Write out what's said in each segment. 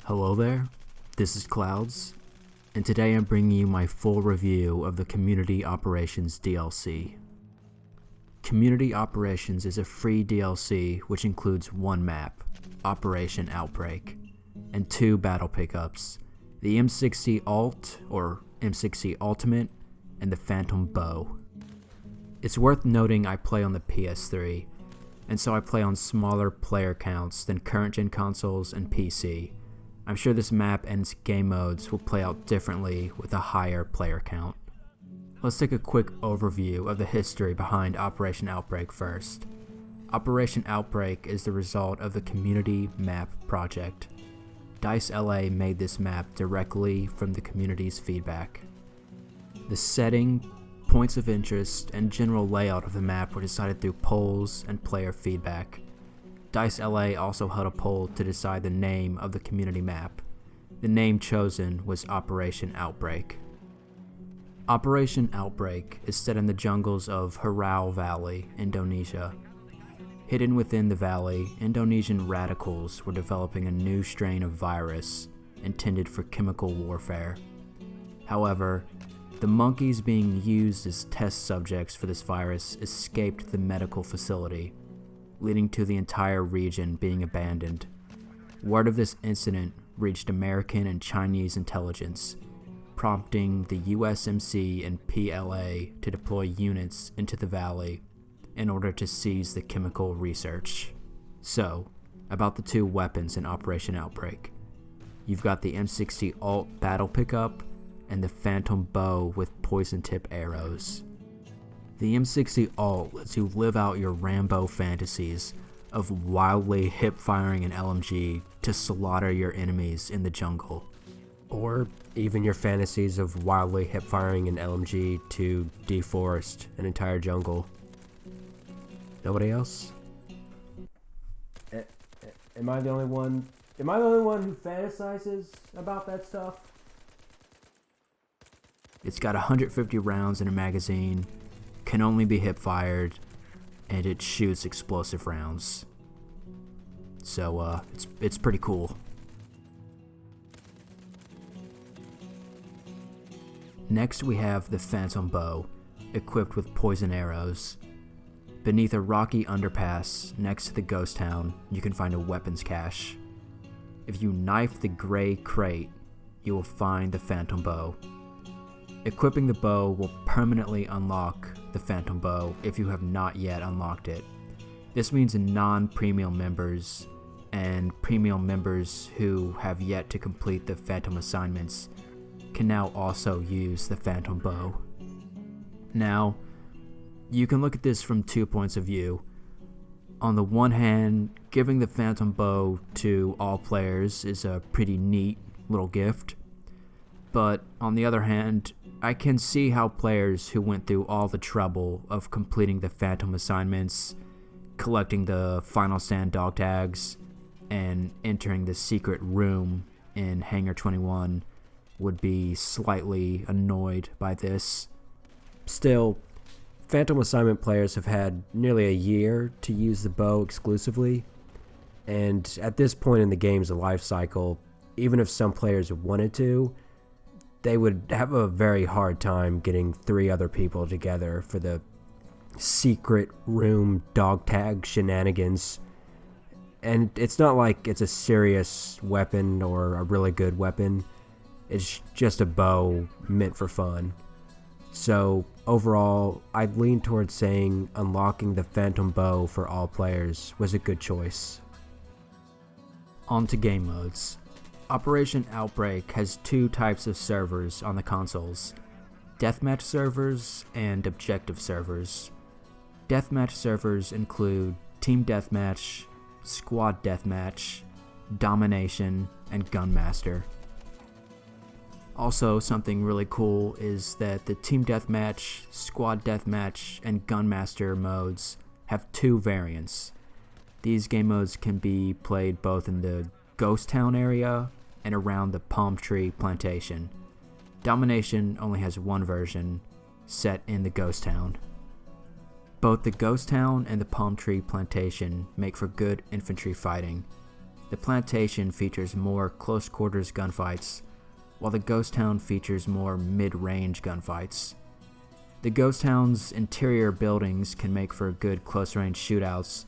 Hello there, this is Clouds, and today I'm bringing you my full review of the Community Operations DLC. Community Operations is a free DLC which includes one map, Operation Outbreak, and two battle pickups, the M60 Alt or M60 Ultimate and the Phantom Bow. It's worth noting I play on the PS3, and so I play on smaller player counts than current-gen consoles and PC. I'm sure this map and its game modes will play out differently with a higher player count. Let's take a quick overview of the history behind Operation Outbreak first. Operation Outbreak is the result of the Community Map project. DICE LA made this map directly from the community's feedback. The setting, points of interest, and general layout of the map were decided through polls and player feedback. DICE LA also held a poll to decide the name of the community map. The name chosen was Operation Outbreak. Operation Outbreak is set in the jungles of Harau Valley, Indonesia. Hidden within the valley, Indonesian radicals were developing a new strain of virus intended for chemical warfare. However, the monkeys being used as test subjects for this virus escaped the medical facility, leading to the entire region being abandoned. Word of this incident reached American and Chinese intelligence, prompting the USMC and PLA to deploy units into the valley in order to seize the chemical research. So, about the two weapons in Operation Outbreak. You've got the M60 Alt battle pickup and the Phantom Bow with poison tip arrows. The M60 Alt lets you live out your Rambo fantasies of wildly hip-firing an LMG to slaughter your enemies in the jungle. Or even your fantasies of wildly hip-firing an LMG to deforest an entire jungle. Nobody else? Am I the only one? Am I the only one who fantasizes about that stuff? It's got 150 rounds in a magazine, can only be hip-fired, and it shoots explosive rounds. So, it's pretty cool. Next we have the Phantom Bow, equipped with poison arrows. Beneath a rocky underpass next to the ghost town, you can find a weapons cache. If you knife the gray crate, you will find the Phantom Bow. Equipping the bow will permanently unlock the Phantom Bow if you have not yet unlocked it. This means non-premium members and premium members who have yet to complete the Phantom assignments can now also use the Phantom Bow. Now, you can look at this from 2 points of view. On the one hand, giving the Phantom Bow to all players is a pretty neat little gift. But on the other hand, I can see how players who went through all the trouble of completing the Phantom assignments, collecting the Final Stand dog tags, and entering the secret room in Hangar 21 would be slightly annoyed by this. Still, Phantom assignment players have had nearly a year to use the bow exclusively, and at this point in the game's life cycle, even if some players wanted to, they would have a very hard time getting 3 other people together for the secret room dog tag shenanigans. And it's not like it's a serious weapon or a really good weapon. It's just a bow meant for fun. So overall, I'd lean towards saying unlocking the Phantom Bow for all players was a good choice. On to game modes. Operation Outbreak has 2 types of servers on the consoles: Deathmatch servers and Objective servers. Deathmatch servers include Team Deathmatch, Squad Deathmatch, Domination, and Gunmaster. Also, something really cool is that the Team Deathmatch, Squad Deathmatch, and Gunmaster modes have 2 variants. These game modes can be played both in the Ghost Town area and around the Palm Tree Plantation. Domination only has 1 version, set in the Ghost Town. Both the Ghost Town and the Palm Tree Plantation make for good infantry fighting. The Plantation features more close quarters gunfights, while the Ghost Town features more mid-range gunfights. The Ghost Town's interior buildings can make for good close-range shootouts,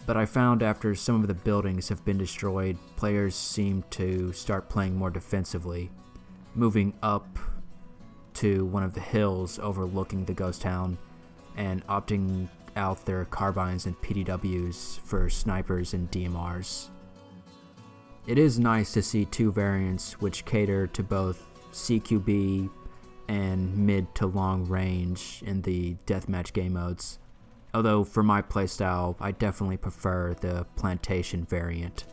but I found after some of the buildings have been destroyed, players seem to start playing more defensively, moving up to one of the hills overlooking the Ghost Town and opting out their carbines and PDWs for snipers and DMRs. It is nice to see two variants which cater to both CQB and mid to long range in the deathmatch game modes, although for my playstyle I definitely prefer the Plantation variant.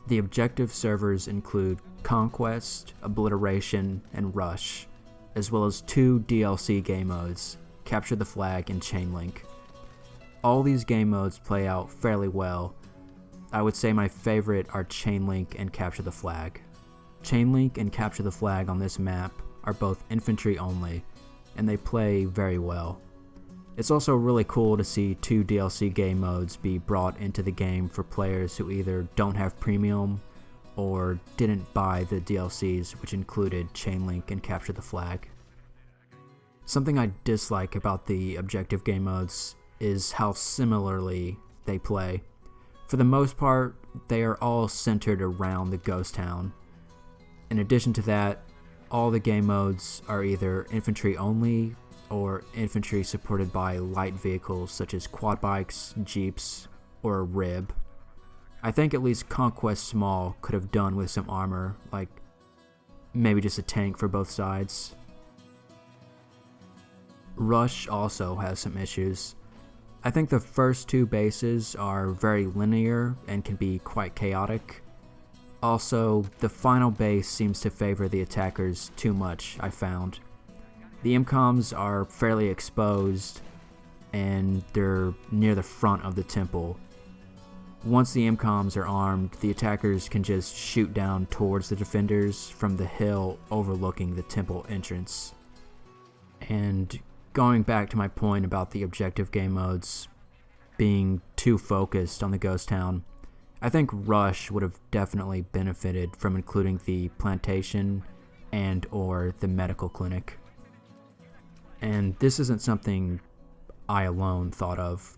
The objective servers include Conquest, Obliteration, and Rush, as well as two DLC game modes, Capture the Flag and Chainlink. All these game modes play out fairly well. I would say my favorite are Chainlink and Capture the Flag. Chainlink and Capture the Flag on this map are both infantry only, and they play very well. It's also really cool to see two DLC game modes be brought into the game for players who either don't have premium or didn't buy the DLCs, which included Chainlink and Capture the Flag. Something I dislike about the objective game modes is how similarly they play. For the most part, they are all centered around the Ghost Town. In addition to that, all the game modes are either infantry only or infantry supported by light vehicles such as quad bikes, jeeps, or a rib. I think at least Conquest Small could have done with some armor, like maybe just a tank for both sides. Rush also has some issues. I think the first two bases are very linear and can be quite chaotic. Also, the final base seems to favor the attackers too much, I found. The MCOMs are fairly exposed and they're near the front of the temple. Once the MCOMs are armed, the attackers can just shoot down towards the defenders from the hill overlooking the temple entrance. And going back to my point about the objective game modes being too focused on the Ghost Town, I think Rush would have definitely benefited from including the Plantation and or the medical clinic. And this isn't something I alone thought of.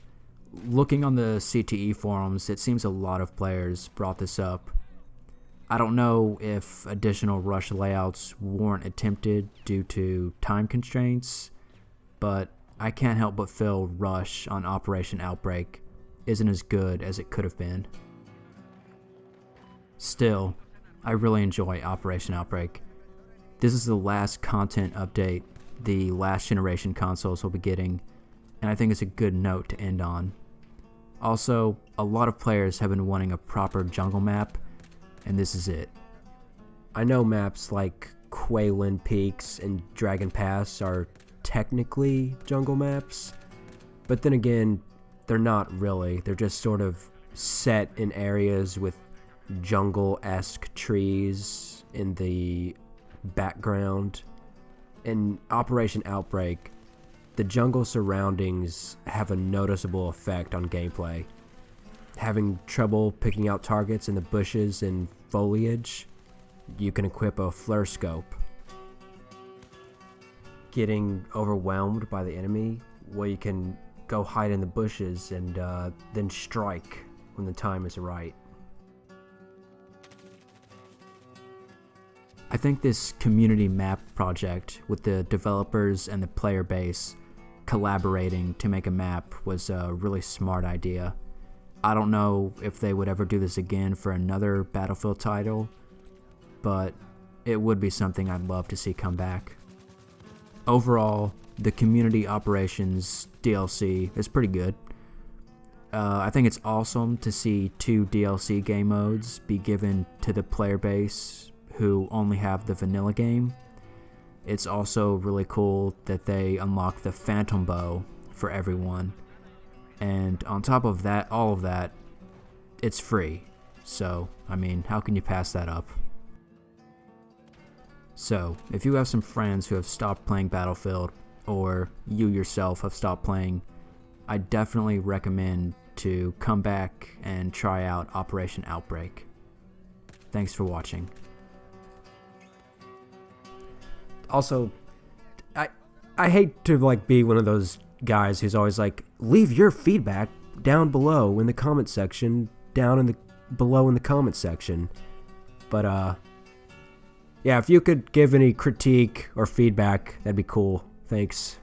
Looking on the CTE forums, it seems a lot of players brought this up. I don't know if additional Rush layouts weren't attempted due to time constraints, but I can't help but feel Rush on Operation Outbreak isn't as good as it could have been. Still, I really enjoy Operation Outbreak. This is the last content update the last generation consoles will be getting, and I think it's a good note to end on. Also, a lot of players have been wanting a proper jungle map, and this is it. I know maps like Quaylin Peaks and Dragon Pass are technically jungle maps, but then again, they're not really. They're just sort of set in areas with jungle-esque trees in the background. In Operation Outbreak, the jungle surroundings have a noticeable effect on gameplay. Having trouble picking out targets in the bushes and foliage, you can equip a flare scope. Getting overwhelmed by the enemy, well, you can go hide in the bushes and then strike when the time is right. I think this community map project with the developers and the player base collaborating to make a map was a really smart idea. I don't know if they would ever do this again for another Battlefield title, but it would be something I'd love to see come back. Overall, the Community Operations DLC is pretty good. I think it's awesome to see two DLC game modes be given to the player base who only have the vanilla game. It's also really cool that they unlock the Phantom Bow for everyone. And on top of that, all of that, it's free. So, I mean, how can you pass that up? So, if you have some friends who have stopped playing Battlefield, or you yourself have stopped playing, I definitely recommend to come back and try out Operation Outbreak. Thanks for watching. Also, I hate to like be one of those guys who's always like, leave your feedback down below in the comment section, below in the comment section. But yeah, if you could give any critique or feedback, that'd be cool. Thanks.